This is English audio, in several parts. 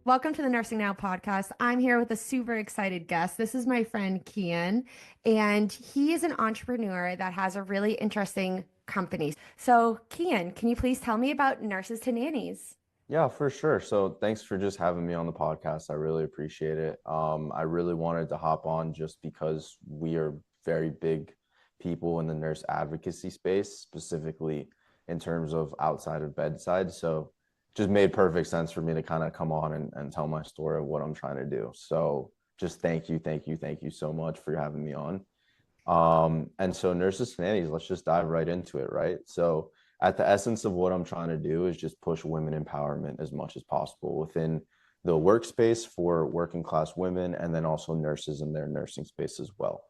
Welcome to the Nursing Now podcast. I'm here with a super excited guest. This is my friend Kian, and he is an entrepreneur that has a really interesting company. So, Kian, can you please tell me about Nurses to Nannies? Yeah, for sure. So thanks for just having me on the podcast. I really appreciate it. I really wanted to hop on just because we are very big people in the nurse advocacy space, specifically in terms of outside of bedside. So just made perfect sense for me to kind of come on and tell my story of what I'm trying to do. So just thank you so much for having me on. And so Nurses to Nannies, let's just dive right into it, right? So at the essence of what I'm trying to do is just push women empowerment as much as possible within the workspace for working class women and then also nurses in their nursing space as well.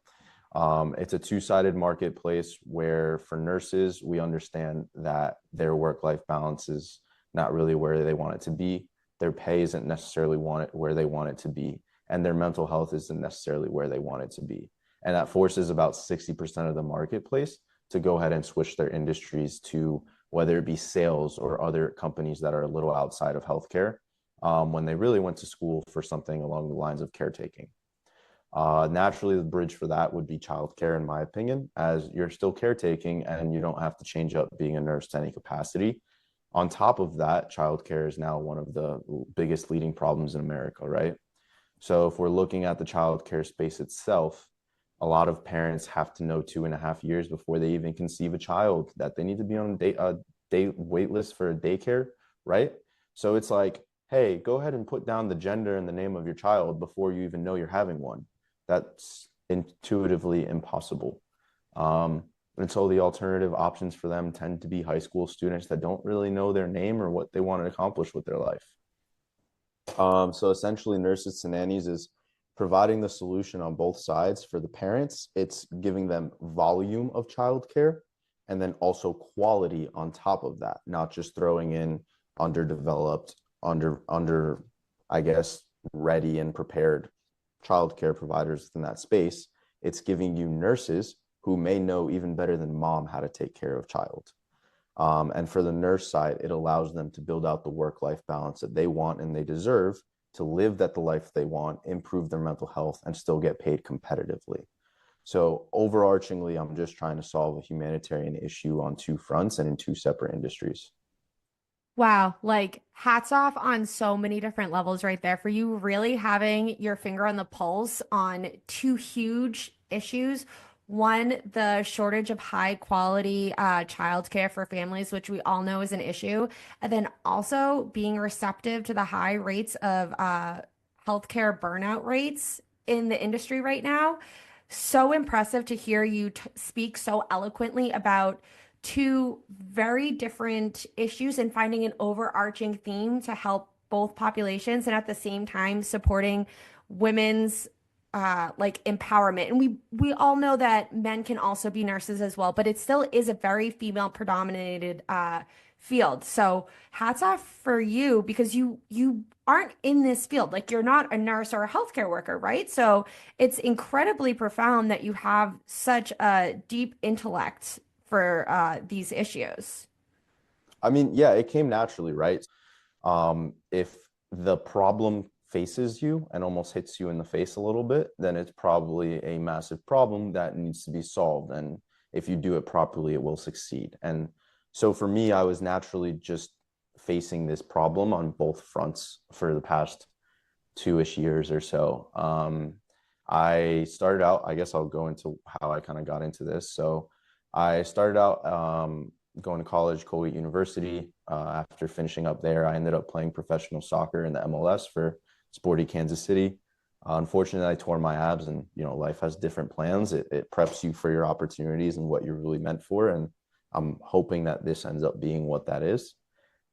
It's a two-sided marketplace where for nurses, we understand that their work-life balance is not really where they want it to be. Their pay isn't necessarily where they want it to be, and their mental health isn't necessarily where they want it to be. And that forces about 60% of the marketplace to go ahead and switch their industries to whether it be sales or other companies that are a little outside of healthcare when they really went to school for something along the lines of caretaking. Naturally, the bridge for that would be childcare, in my opinion, as you're still caretaking and you don't have to change up being a nurse to any capacity. On top of that, childcare is now one of the biggest leading problems in America, right? So if we're looking at the childcare space itself, a lot of parents have to know 2.5 years before they even conceive a child that they need to be on day wait list for a daycare, right? So it's like, hey, go ahead and put down the gender and the name of your child before you even know you're having one. That's intuitively impossible. And so the alternative options for them tend to be high school students that don't really know their name or what they want to accomplish with their life. So essentially, Nurses to Nannies is providing the solution on both sides for the parents. It's giving them volume of childcare and then also quality on top of that, not just throwing in underdeveloped, under, I guess, ready and prepared childcare providers within that space. It's giving you nurses who may know even better than mom how to take care of child. And for the nurse side, it allows them to build out the work-life balance that they want and they deserve to live that the life they want, improve their mental health, and still get paid competitively. So overarchingly, I'm just trying to solve a humanitarian issue on two fronts and in two separate industries. Wow, like hats off on so many different levels right there for you really having your finger on the pulse on two huge issues. One, the shortage of high quality childcare for families, which we all know is an issue. And then also being receptive to the high rates of healthcare burnout rates in the industry right now. So impressive to hear you speak so eloquently about two very different issues and finding an overarching theme to help both populations and at the same time supporting women's like empowerment. And we all know that men can also be nurses as well, but it still is a very female predominated field. So hats off for you because you aren't in this field. Like you're not a nurse or a healthcare worker, right? So it's incredibly profound that you have such a deep intellect for these issues. I mean, yeah, it came naturally, right? If the problem faces you and almost hits you in the face a little bit, then it's probably a massive problem that needs to be solved. And if you do it properly, it will succeed. And so for me, I was naturally just facing this problem on both fronts for the past 2-ish years or so. I started out, I guess I'll go into how I kind of got into this. So I started out going to college, Colgate University. After finishing up there, I ended up playing professional soccer in the MLS for Sporty Kansas City. Unfortunately, I tore my abs, and life has different plans. It preps you for your opportunities and what you're really meant for, and I'm hoping that this ends up being what that is.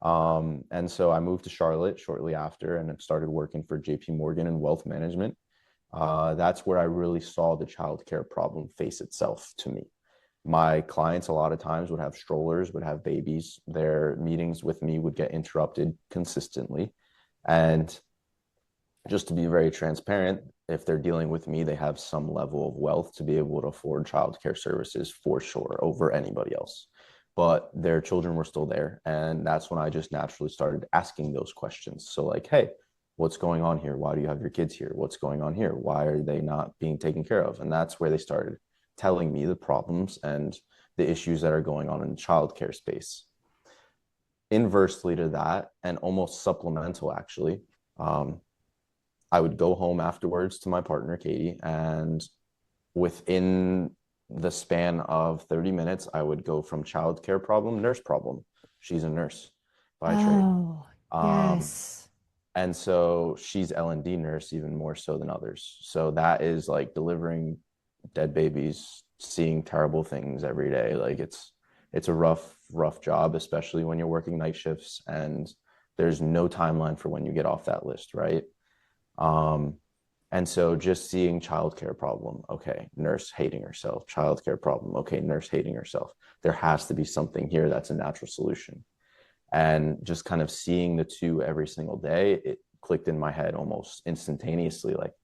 And so I moved to Charlotte shortly after and started working for JP Morgan in wealth management. That's where I really saw the childcare problem face itself to me. My clients a lot of times would have strollers, would have babies. Their meetings with me would get interrupted consistently. And just to be very transparent, if they're dealing with me, they have some level of wealth to be able to afford childcare services for sure over anybody else. But their children were still there. And that's when I just naturally started asking those questions. So, like, hey, What's going on here? Why do you have your kids here? What's going on here? Why are they not being taken care of? And that's where they started telling me the problems and the issues that are going on in the childcare space. Inversely to that, and almost supplemental actually, um, I would go home afterwards to my partner, Katie, and within the span of 30 minutes, I would go from childcare problem, nurse problem. She's a nurse by trade. Oh, Um, yes. and so she's L&D nurse even more so than others. So that is like delivering dead babies, seeing terrible things every day. Like it's a rough job, especially when you're working night shifts and there's no timeline for when you get off that list, right? Um, and so just seeing childcare problem, okay, nurse hating herself, childcare problem, okay, nurse hating herself. There has to be something here that's a natural solution. And just kind of seeing the two every single day, it clicked in my head almost instantaneously like,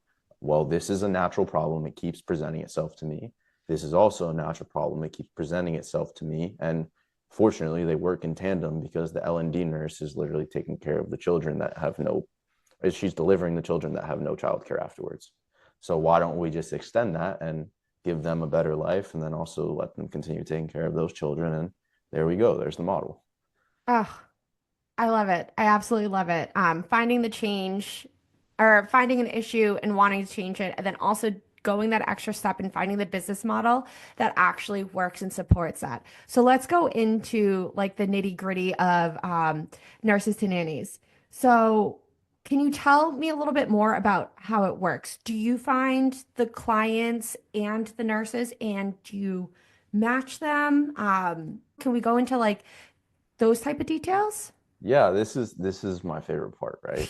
well, this is a natural problem. It keeps presenting itself to me. This is also a natural problem. It keeps presenting itself to me. And fortunately, they work in tandem because the L&D nurse is literally taking care of the children that have no, she's delivering the children that have no childcare afterwards. So why don't we just extend that and give them a better life and then also let them continue taking care of those children? And there we go. There's the model. Oh, I love it. I absolutely love it. Finding the change or finding an issue and wanting to change it, and then also going that extra step and finding the business model that actually works and supports that. So let's go into like the nitty gritty of Nurses to Nannies. So can you tell me a little bit more about how it works? Do you find the clients and the nurses and do you match them? Can we go into like those type of details? Yeah, this is my favorite part, right?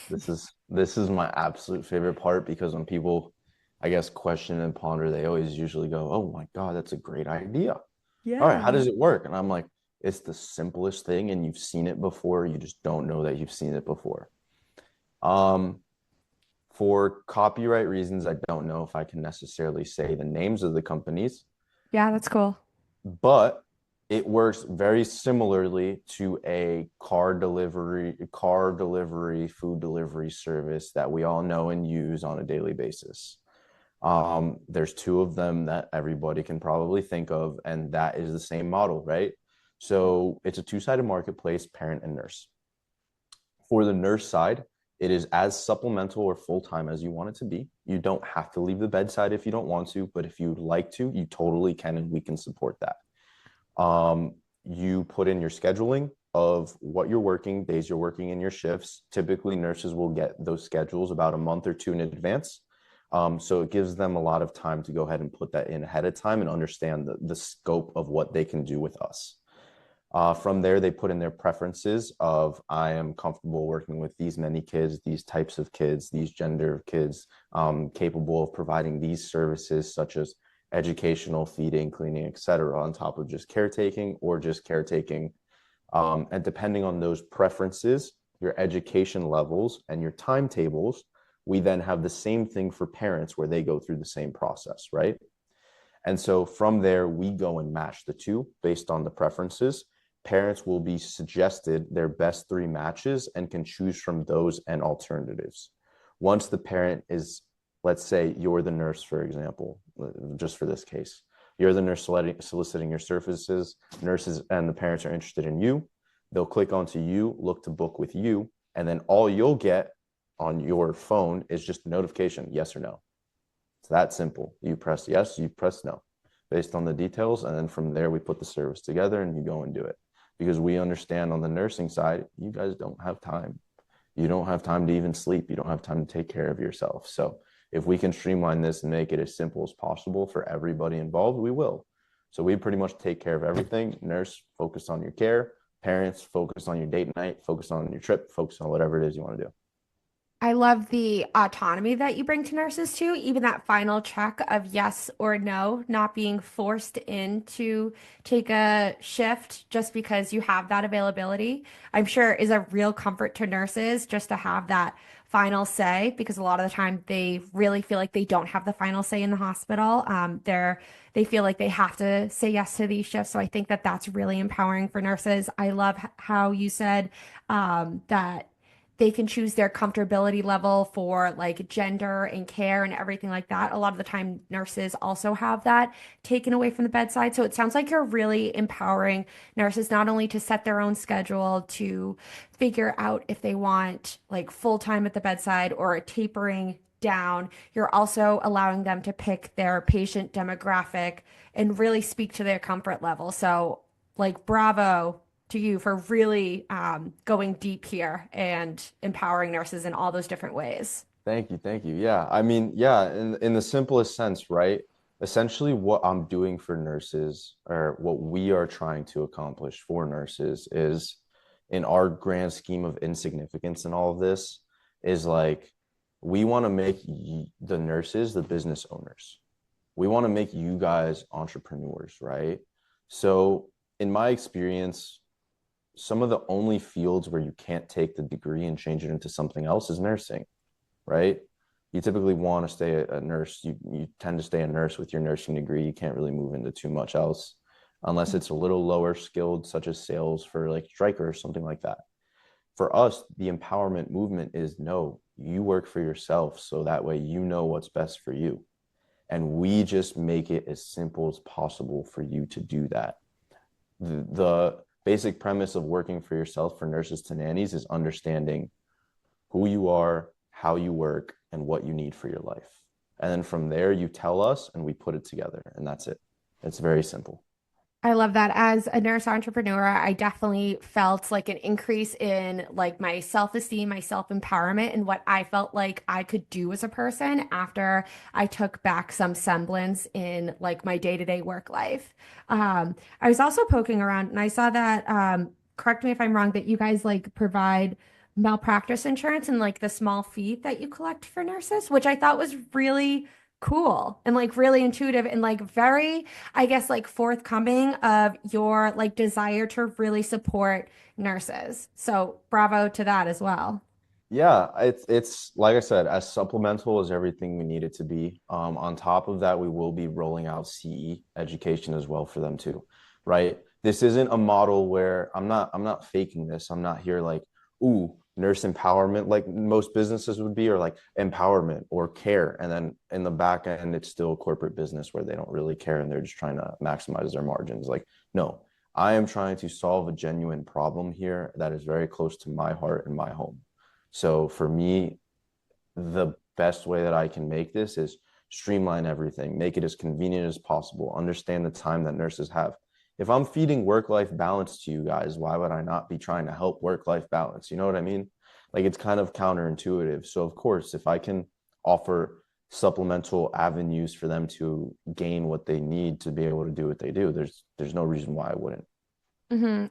This is my absolute favorite part because when people, I guess, question and ponder, they always usually go, "Oh my God, that's a great idea. All right, how Yeah. does it work?" And I'm like, "It's the simplest thing, and you've seen it before. You just don't know that you've seen it before." Um, for copyright reasons, I don't know if I can necessarily say the names of the companies, Yeah, that's cool. but it works very similarly to a car delivery, food delivery service that we all know and use on a daily basis. There's two of them that everybody can probably think of, and that is the same model, right? So it's a two-sided marketplace, parent and nurse. For the nurse side, it is as supplemental or full time as you want it to be. You don't have to leave the bedside if you don't want to, but if you'd like to, you totally can, and we can support that. You put in your scheduling of what you're working, days you're working in your shifts. Typically, nurses will get those schedules about a month or two in advance. So it gives them a lot of time to go ahead and put that in ahead of time and understand the scope of what they can do with us. From there, they put in their preferences of I am comfortable working with these many kids, these types of kids, these gender of kids, capable of providing these services such as educational, feeding, cleaning, etc., on top of just caretaking or just caretaking. And depending on those preferences, your education levels, and your timetables, we then have the same thing for parents where they go through the same process, right? And so from there, we go and match the two based on the preferences. Parents will be suggested their best three matches and can choose from those and alternatives. Once the parent is, let's say you're the nurse, for example, just for this case, you're the nurse soliciting your services, nurses and the parents are interested in you. They'll click onto you, look to book with you, and then all you'll get on your phone is just a notification, yes or no. It's that simple. You press yes, you press no, based on the details. And then from there, we put the service together and you go and do it. Because we understand on the nursing side, you guys don't have time. You don't have time to even sleep. You don't have time to take care of yourself. So if we can streamline this and make it as simple as possible for everybody involved, we will. So we pretty much take care of everything. Nurse, focus on your care. Parents, focus on your date night, focus on your trip, focus on whatever it is you want to do. I love the autonomy that you bring to nurses too, even that final check of yes or no, not being forced in to take a shift just because you have that availability. I'm sure is a real comfort to nurses just to have that final say because a lot of the time they really feel like they don't have the final say in the hospital. They feel like they have to say yes to these shifts. So I think that that's really empowering for nurses. I love how you said that They can choose their comfortability level for like gender and care and everything like that. A lot of the time, nurses also have that taken away from the bedside. So it sounds like you're really empowering nurses not only to set their own schedule, to figure out if they want like full time at the bedside or a tapering down. You're also allowing them to pick their patient demographic and really speak to their comfort level. So, like, bravo to you for really going deep here and empowering nurses in all those different ways. Thank you, thank you. Yeah, I mean, yeah, in the simplest sense, right? Essentially, what I'm doing for nurses, or what we are trying to accomplish for nurses, is in our grand scheme of insignificance and all of this, is like we want to make the nurses the business owners. We want to make you guys entrepreneurs, right? So, in my experience, some of the only fields where you can't take the degree and change it into something else is nursing, right? You typically want to stay a nurse. You tend to stay a nurse with your nursing degree. You can't really move into too much else unless it's a little lower skilled, such as sales for like Striker or something like that. For us, the empowerment movement is no, you work for yourself so that way you know what's best for you. And we just make it as simple as possible for you to do that. The basic premise of working for yourself for Nurses to Nannies is understanding who you are, how you work, and what you need for your life. And then from there, you tell us and we put it together, and that's it. It's very simple. I love that. As a nurse entrepreneur, I definitely felt like an increase in like my self-esteem, my self-empowerment, and what I felt like I could do as a person after I took back some semblance in like my day-to-day work life. I was also poking around and I saw that, correct me if I'm wrong, that you guys like provide malpractice insurance and like the small fee that you collect for nurses, which I thought was really cool and like really intuitive and like very, I guess, like forthcoming of your like desire to really support nurses. So bravo to that as well. Yeah, it's like I said, as supplemental as everything we need it to be. On top of that, we will be rolling out CE education as well for them too, right? This isn't a model where I'm not faking this. I'm not here like, ooh, nurse empowerment, like most businesses would be, or like empowerment or care. And then in the back end, it's still a corporate business where they don't really care and they're just trying to maximize their margins. Like, no, I am trying to solve a genuine problem here that is very close to my heart and my home. So for me, the best way that I can make this is streamline everything, make it as convenient as possible, understand the time that nurses have. If I'm feeding work-life balance to you guys, why would I not be trying to help work-life balance? You know what I mean? Like it's kind of counterintuitive. So of course, if I can offer supplemental avenues for them to gain what they need to be able to do what they do, there's no reason why I wouldn't.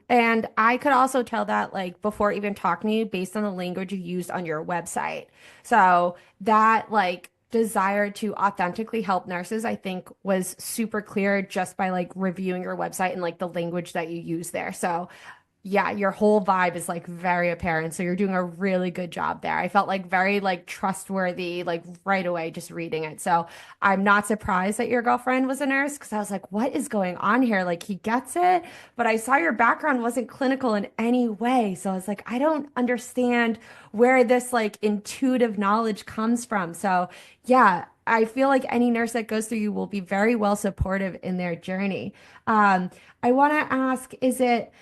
And I could also tell that like before even talking to you based on the language you used on your website. So that like desire to authentically help nurses, I think was super clear just by like reviewing your website and like the language that you use there. So yeah, your whole vibe is like very apparent. So you're doing a really good job there. I felt like very like trustworthy, like right away just reading it. So I'm not surprised that your girlfriend was a nurse because I was like, what is going on here? Like he gets it. But I saw your background wasn't clinical in any way. So I was like, I don't understand where this like intuitive knowledge comes from. So yeah, I feel like any nurse that goes through you will be very well supportive in their journey. I want to ask, is it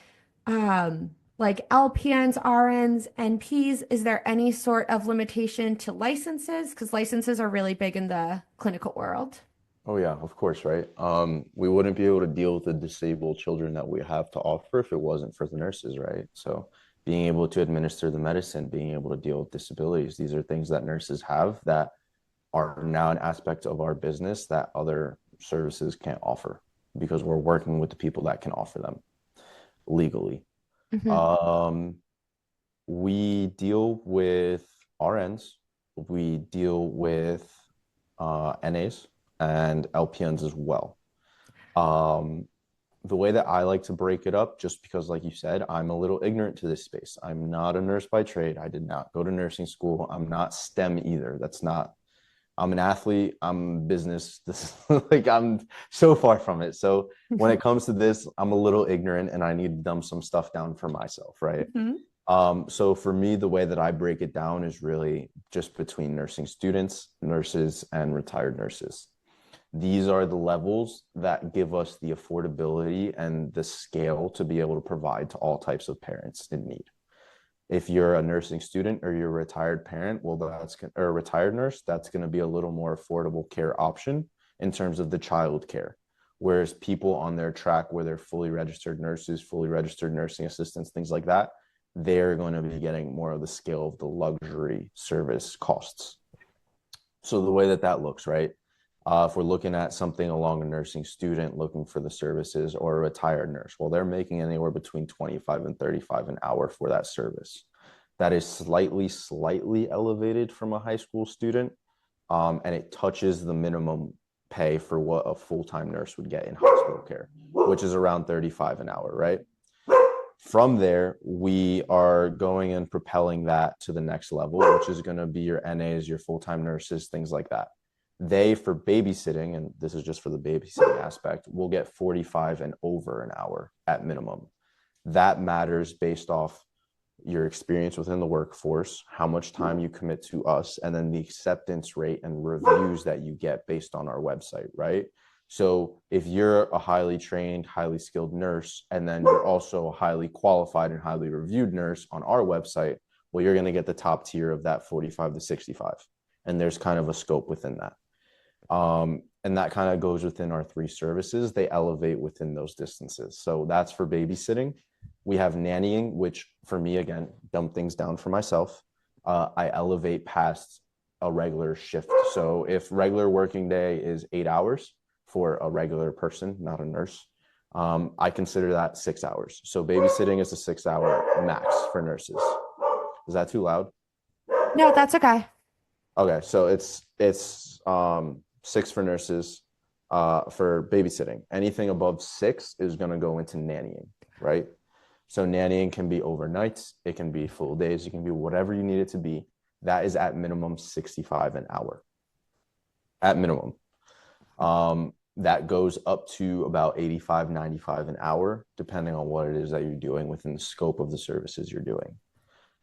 like LPNs, RNs, NPs, is there any sort of limitation to licenses? Because licenses are really big in the clinical world. Oh yeah, of course, right? We wouldn't be able to deal with the disabled children that we have to offer if it wasn't for the nurses, right? So being able to administer the medicine, being able to deal with disabilities, these are things that nurses have that are now an aspect of our business that other services can't offer because we're working with the people that can offer them legally. Hmm. Um, we deal with RNs, we deal with NAs and LPNs as well. Um, the way that I like to break it up, just because, like you said, I'm a little ignorant to this space. I'm not a nurse by trade. I did not go to nursing school. I'm not STEM either. That's not, I'm an athlete. I'm business. This like I'm so far from it. So when it comes to this, I'm a little ignorant and I need to dumb some stuff down for myself, right? So for me, the way that I break it down is really just between nursing students, nurses, and retired nurses. These are the levels that give us the affordability and the scale to be able to provide to all types of parents in need. If you're a nursing student or you're a retired parent, well, or a retired nurse, that's going to be a little more affordable care option in terms of the child care. Whereas people on their track where they're fully registered nurses, fully registered nursing assistants, things like that, they're going to be getting more of the scale of the luxury service costs. So the way that that looks, right? If we're looking at something along a nursing student looking for the services or a retired nurse, well, they're making anywhere between 25 and 35 an hour for that service. That is slightly elevated from a high school student, and it touches the minimum pay for what a full-time nurse would get in hospital care, which is around 35 an hour, right? From there, we are going and propelling that to the next level, which is going to be your NAs, your full-time nurses, things like that. They, for babysitting, and this is just for the babysitting aspect, will get 45 and over an hour at minimum. That matters based off your experience within the workforce, how much time you commit to us, and then the acceptance rate and reviews that you get based on our website, right? So if you're a highly trained, highly skilled nurse, and then you're also a highly qualified and highly reviewed nurse on our website, well, you're going to get the top tier of that 45 to 65. And there's kind of a scope within that. And that kind of goes within our three services. They elevate within those distances. So that's for babysitting. We have nannying, which for me, again, dumb things down for myself. I elevate past a regular shift. So if regular working day is 8 hours for a regular person, not a nurse, I consider that 6 hours. So babysitting is a 6 hour max for nurses. Is that too loud? No, that's okay. Okay, so it's six for nurses, for babysitting. Anything above six is going to go into nannying, right? So nannying can be overnights, it can be full days, it can be whatever you need it to be. That is at minimum 65 an hour, at minimum. That goes up to about 85, 95 an hour, depending on what it is that you're doing within the scope of the services you're doing.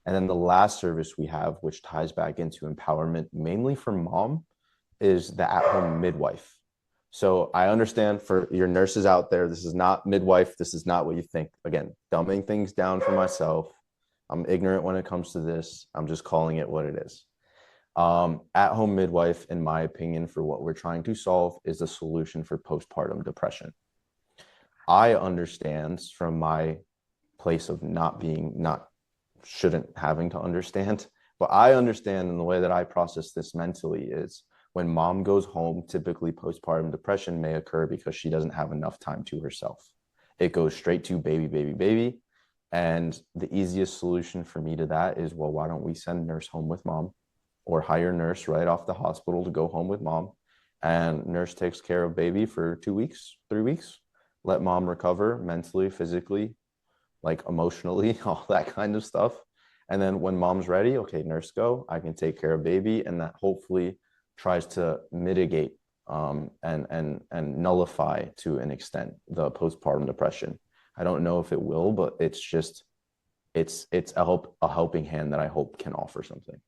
And then the last service we have, which ties back into empowerment, mainly for mom, is the at-home midwife. So I understand for your nurses out there, this is not midwife. This is not what you think. Again, dumbing things down for myself. I'm ignorant when it comes to this. I'm just calling it what it is. At-home midwife, in my opinion, for what we're trying to solve is the solution for postpartum depression. I understand from my place of not shouldn't having to understand, but I understand, and the way that I process this mentally is when mom goes home, typically postpartum depression may occur because she doesn't have enough time to herself. It goes straight to baby, baby, baby. And the easiest solution for me to that is, well, why don't we send nurse home with mom or hire nurse right off the hospital to go home with mom, and nurse takes care of baby for 2 weeks, 3 weeks, let mom recover mentally, physically, like emotionally, all that kind of stuff. And then when mom's ready, okay, nurse go, I can take care of baby. And that hopefully tries to mitigate and nullify to an extent the postpartum depression. I don't know if it will, but it's just it's a helping hand that I hope can offer something.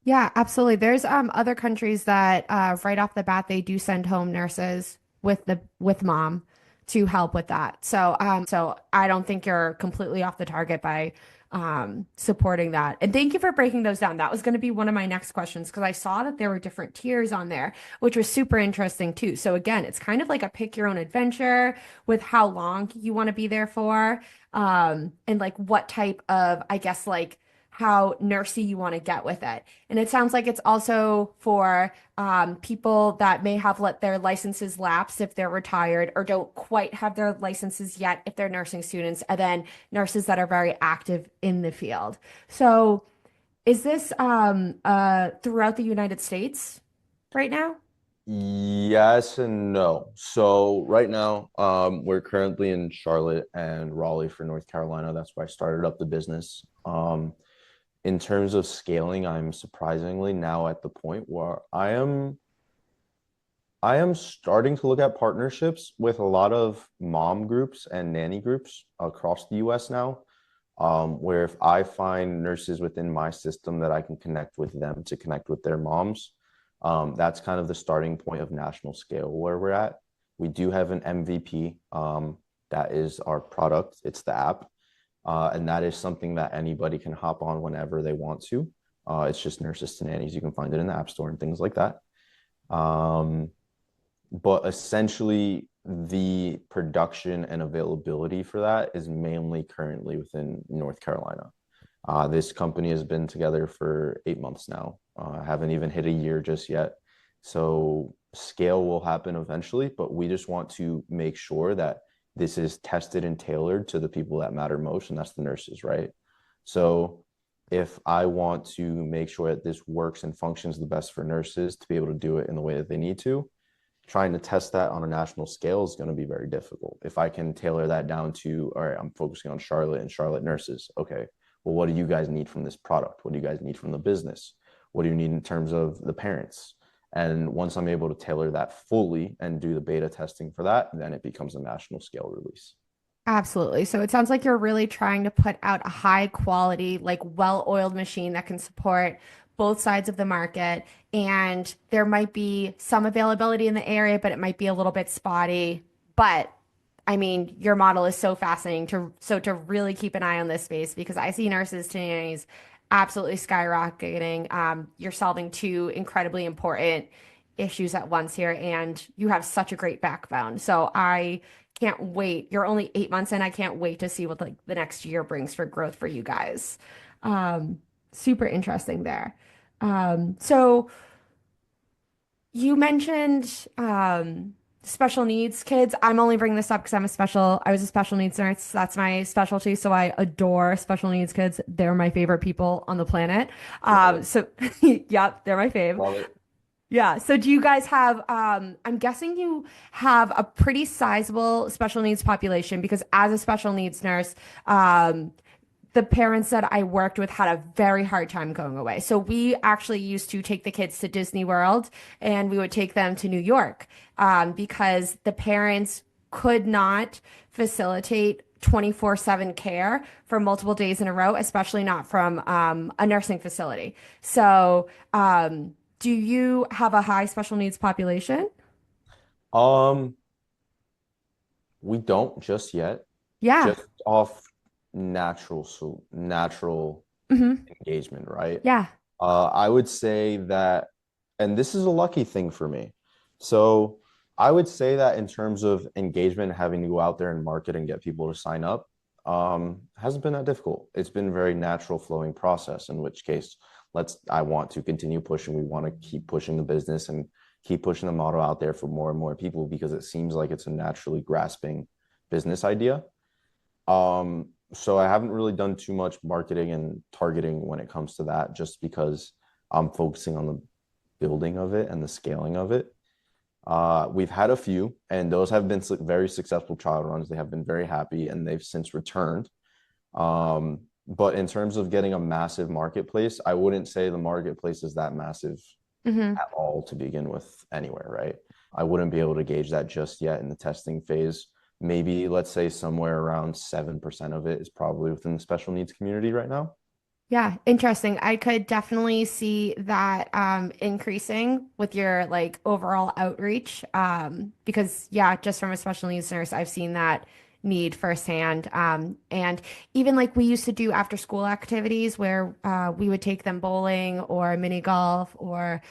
Yeah, absolutely. There's other countries that right off the bat they do send home nurses with mom to help with that. So I don't think you're completely off the target by supporting that. And thank you for breaking those down. That was going to be one of my next questions because I saw that there were different tiers on there, which was super interesting too. So again, it's kind of like a pick your own adventure with how long you want to be there for, and like what type of, I guess, like how nursey you want to get with it. And it sounds like it's also for people that may have let their licenses lapse if they're retired or don't quite have their licenses yet if they're nursing students, and then nurses that are very active in the field. So is this throughout the United States right now? Yes and no. So right now, we're currently in Charlotte and Raleigh for North Carolina. That's why I started up the business. In terms of scaling, I'm surprisingly now at the point where I am starting to look at partnerships with a lot of mom groups and nanny groups across the US now. where if I find nurses within my system that I can connect with them to connect with their moms, that's kind of the starting point of national scale where we're at. We do have an MVP. That is our product. It's the app. And that is something that anybody can hop on whenever they want to. It's just Nurses to Nannies. You can find it in the App Store and things like that. Um, but essentially, the production and availability for that is mainly currently within North Carolina. This company has been together for 8 months now. Haven't even hit a year just yet. So scale will happen eventually, but we just want to make sure that this is tested and tailored to the people that matter most, and that's the nurses, right? So if I want to make sure that this works and functions the best for nurses to be able to do it in the way that they need to, trying to test that on a national scale is going to be very difficult. If I can tailor that down to, all right, I'm focusing on Charlotte and Charlotte nurses. Okay, well, what do you guys need from this product? What do you guys need from the business? What do you need in terms of the parents? And once I'm able to tailor that fully and do the beta testing for that, then it becomes a national scale release. Absolutely. So it sounds like you're really trying to put out a high quality, like well-oiled machine that can support both sides of the market. And there might be some availability in the area, but it might be a little bit spotty. But I mean, your model is so fascinating to really keep an eye on this space because I see nurses to nannies absolutely skyrocketing. You're solving two incredibly important issues at once here, and you have such a great backbone. So I can't wait. You're only 8 months in. I can't wait to see what like the next year brings for growth for you guys. Um, Super interesting there. So you mentioned special needs kids. I'm only bringing this up because I was a special needs nurse. That's my specialty. So I adore special needs kids. They're my favorite people on the planet. Love it. So yep, they're my fave. Love it. Yeah. So do you guys have, I'm guessing you have a pretty sizable special needs population because as a special needs nurse, the parents that I worked with had a very hard time going away. So we actually used to take the kids to Disney World and we would take them to New York, because the parents could not facilitate 24/7 care for multiple days in a row, especially not from a nursing facility. So, do you have a high special needs population? Um, we don't just yet, Yeah. just off natural Hmm. engagement, right? Yeah. I would say that, and this is a lucky thing for me. So I would say that in terms of engagement, having to go out there and market and get people to sign up, hasn't been that difficult. It's been a very natural flowing process, in which case I want to continue pushing. We want to keep pushing the business and keep pushing the model out there for more and more people because it seems like it's a naturally grasping business idea. So I haven't really done too much marketing and targeting when it comes to that, just because I'm focusing on the building of it and the scaling of it. We've had a few, and those have been very successful trial runs. They have been very happy, and they've since returned. But in terms of getting a massive marketplace, I wouldn't say the marketplace is that massive Hmm. at all to begin with anywhere, right? I wouldn't be able to gauge that just yet in the testing phase. Maybe let's say somewhere around 7% of it is probably within the special needs community right now. Yeah, interesting. I could definitely see that increasing with your like overall outreach. Because yeah, just from a special needs nurse, I've seen that need firsthand. And even like we used to do after school activities where we would take them bowling or mini golf or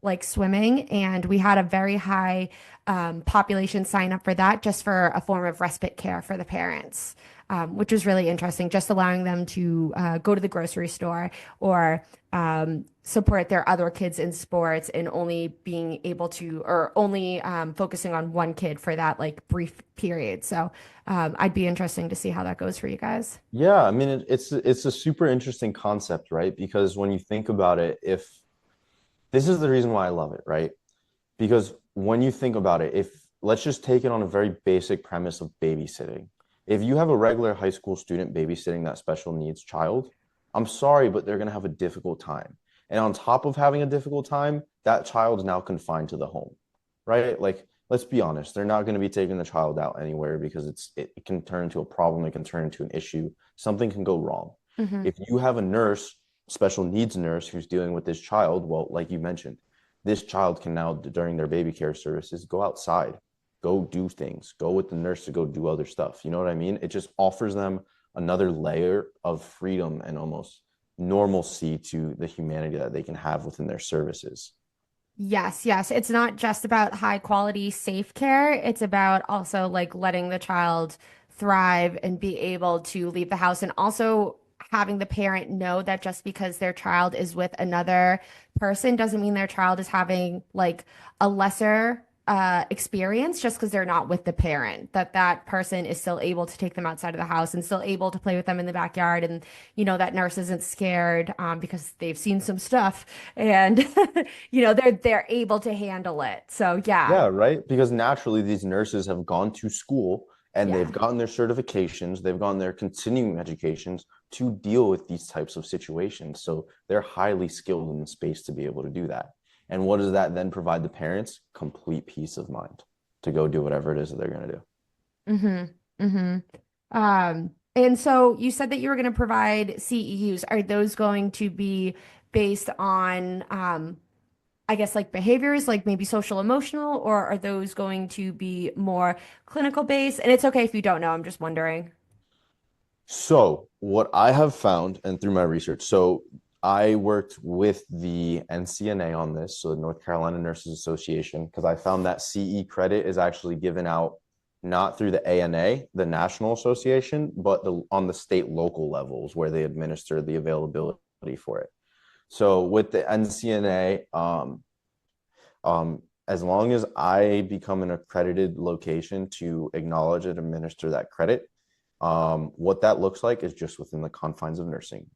like swimming, and we had a very high population sign up for that just for a form of respite care for the parents, which was really interesting, just allowing them to go to the grocery store or support their other kids in sports and only being able to, or only focusing on one kid for that like brief period. So I'd be interesting to see how that goes for you guys. Yeah, I mean it's a super interesting concept, right? Because when you think about it, if this is the reason why I love it, right? Because when you think about it, if let's just take it on a very basic premise of babysitting. If you have a regular high school student babysitting that special needs child, I'm sorry, but they're going to have a difficult time. And on top of having a difficult time, that child is now confined to the home, right? Like let's be honest, they're not going to be taking the child out anywhere because it can turn into a problem, it can turn into an issue, something can go wrong. Hmm. If you have a nurse, special needs nurse who's dealing with this child, well, like you mentioned, this child can now during their baby care services go outside, go do things, go with the nurse to go do other stuff. You know what I mean? It just offers them another layer of freedom and almost normalcy to the humanity that they can have within their services. Yes, yes. It's not just about high quality, safe care. It's about also like letting the child thrive and be able to leave the house and also having the parent know that just because their child is with another person doesn't mean their child is having like a lesser experience just because they're not with the parent, that that person is still able to take them outside of the house and still able to play with them in the backyard. And, that nurse isn't scared because they've seen some stuff and they're able to handle it. So yeah. Yeah, right. Because naturally, these nurses have gone to school and they've Yeah. gotten their certifications, they've gotten their continuing educations to deal with these types of situations. So they're highly skilled in the space to be able to do that. And what does that then provide the parents? Complete peace of mind to go do whatever it is that they're going to do. Mm-hmm. Mm-hmm. And so you said that you were going to provide CEUs. Are those going to be based on, I guess, like behaviors, like maybe social emotional, or are those going to be more clinical based? And it's okay if you don't know, I'm just wondering. So, what I have found, and through my research, so I worked with the NCNA on this, so the North Carolina Nurses Association, because I found that CE credit is actually given out not through the ANA, the National Association, but on the state local levels where they administer the availability for it. So, with the NCNA, as long as I become an accredited location to acknowledge and administer that credit, what that looks like is just within the confines of nursing.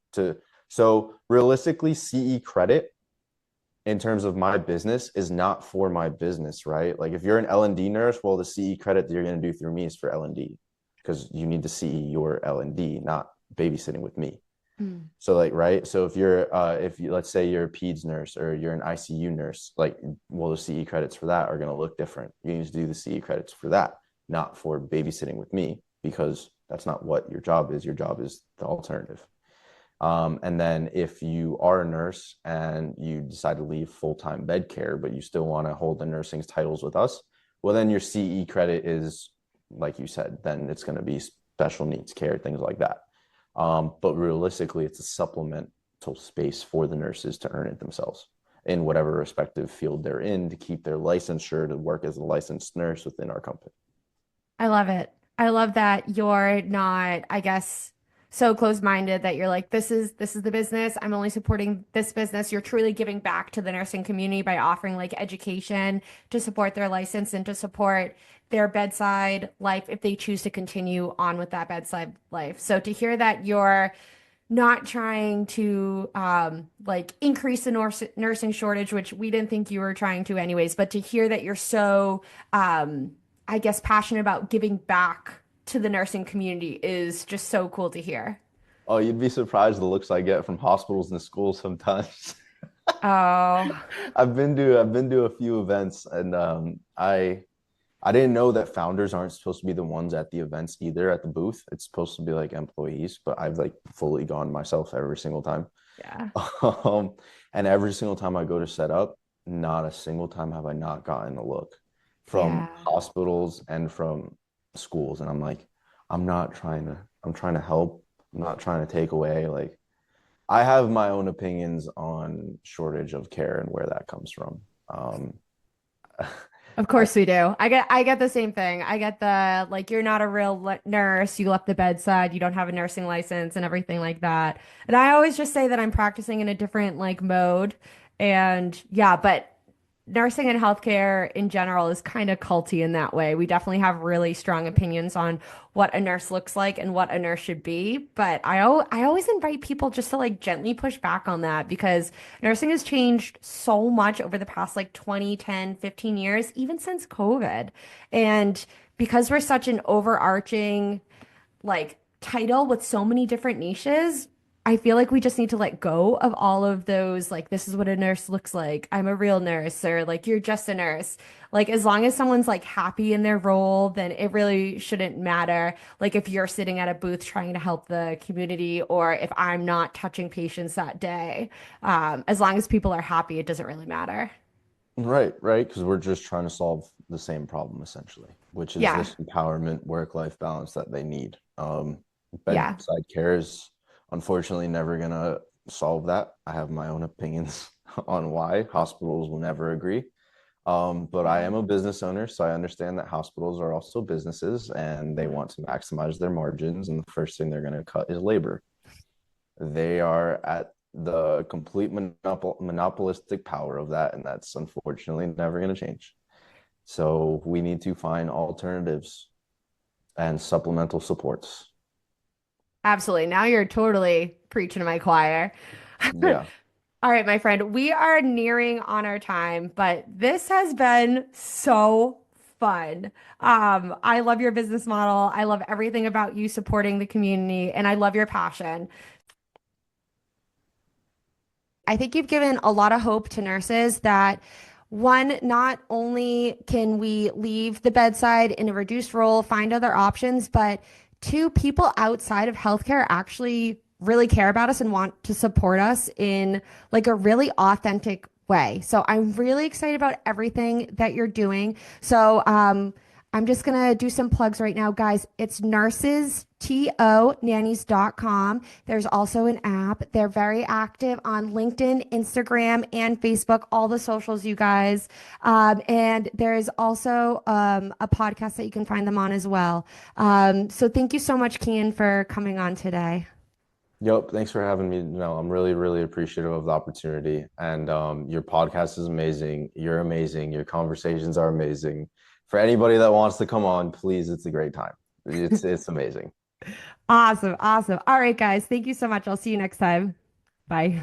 So realistically, CE credit in terms of my business is not for my business, right? Like if you're an L&D nurse, well, the CE credit that you're going to do through me is for L&D because you need to CE your L&D, not babysitting with me. Mm. So like, right. So if you, let's say you're a peds nurse or you're an ICU nurse, like, well, the CE credits for that are going to look different. You need to do the CE credits for that, not for babysitting with me, because that's not what your job is. Your job is the alternative. And then if you are a nurse and you decide to leave full-time bed care, but you still want to hold the nursing titles with us, well, then your CE credit is, like you said, then it's going to be special needs care, things like that. But realistically, it's a supplemental space for the nurses to earn it themselves in whatever respective field they're in to keep their licensure to work as a licensed nurse within our company. I love it. I love that you're not, I guess, so closed-minded that you're like, this is the business. I'm only supporting this business. You're truly giving back to the nursing community by offering like education to support their license and to support their bedside life if they choose to continue on with that bedside life. So to hear that you're not trying to like increase the nursing shortage, which we didn't think you were trying to anyways, but to hear that you're so I guess passionate about giving back to the nursing community is just so cool to hear. Oh, you'd be surprised the looks I get from hospitals and schools sometimes. Oh, I've been to a few events and I didn't know that founders aren't supposed to be the ones at the events either at the booth. It's supposed to be like employees, but I've like fully gone myself every single time. yeah. Um, and every single time I go to set up, not a single time have I not gotten a look from Yeah. hospitals and from schools. And I'm like, I'm trying to help. I'm not trying to take away. Like, I have my own opinions on shortage of care and where that comes from. Of I, course we do. I get the same thing. I get the like you're not a real nurse, you left the bedside, you don't have a nursing license and everything like that. And I always just say that I'm practicing in a different like mode. And yeah, but nursing and healthcare in general is kind of culty in that way. We definitely have really strong opinions on what a nurse looks like and what a nurse should be. But I always invite people just to like gently push back on that because nursing has changed so much over the past like 20, 10, 15 years, even since COVID. And because we're such an overarching like title with so many different niches, I feel like we just need to let go of all of those, like, this is what a nurse looks like. I'm a real nurse, or like, you're just a nurse. Like, as long as someone's like happy in their role, then it really shouldn't matter. Like, if you're sitting at a booth trying to help the community, or if I'm not touching patients that day, as long as people are happy, it doesn't really matter. Right, right, because we're just trying to solve the same problem essentially, which is Yeah. this empowerment work-life balance that they need. Yeah. Bedside care is unfortunately never gonna solve that. I have my own opinions on why hospitals will never agree. But I Yeah. am a business owner, so I understand that hospitals are also businesses and they want to maximize their margins, and the first thing they're going to cut is labor. They are at the complete monopolistic power of that, and that's unfortunately never going to change. So we need to find alternatives and supplemental supports. Absolutely. Now you're totally preaching to my choir. Yeah. All right, my friend, we are nearing on our time, but this has been so fun. I love your business model. I love everything about you supporting the community, and I love your passion. I think you've given a lot of hope to nurses that one, not only can we leave the bedside in a reduced role, find other options, but two, people outside of healthcare actually really care about us and want to support us in like a really authentic way. So I'm really excited about everything that you're doing. So I'm just gonna do some plugs right now, guys. It's Nurses to nannies.com. There's also an app. They're very active on LinkedIn, Instagram, and Facebook, all the socials, you guys. And there's also a podcast that you can find them on as well. So thank you so much, Kian, for coming on today. Yep. Thanks for having me. No, I'm really, really appreciative of the opportunity. And your podcast is amazing. You're amazing. Your conversations are amazing. For anybody that wants to come on, please, it's a great time. It's amazing. Awesome. Awesome. All right, guys. Thank you so much. I'll see you next time. Bye.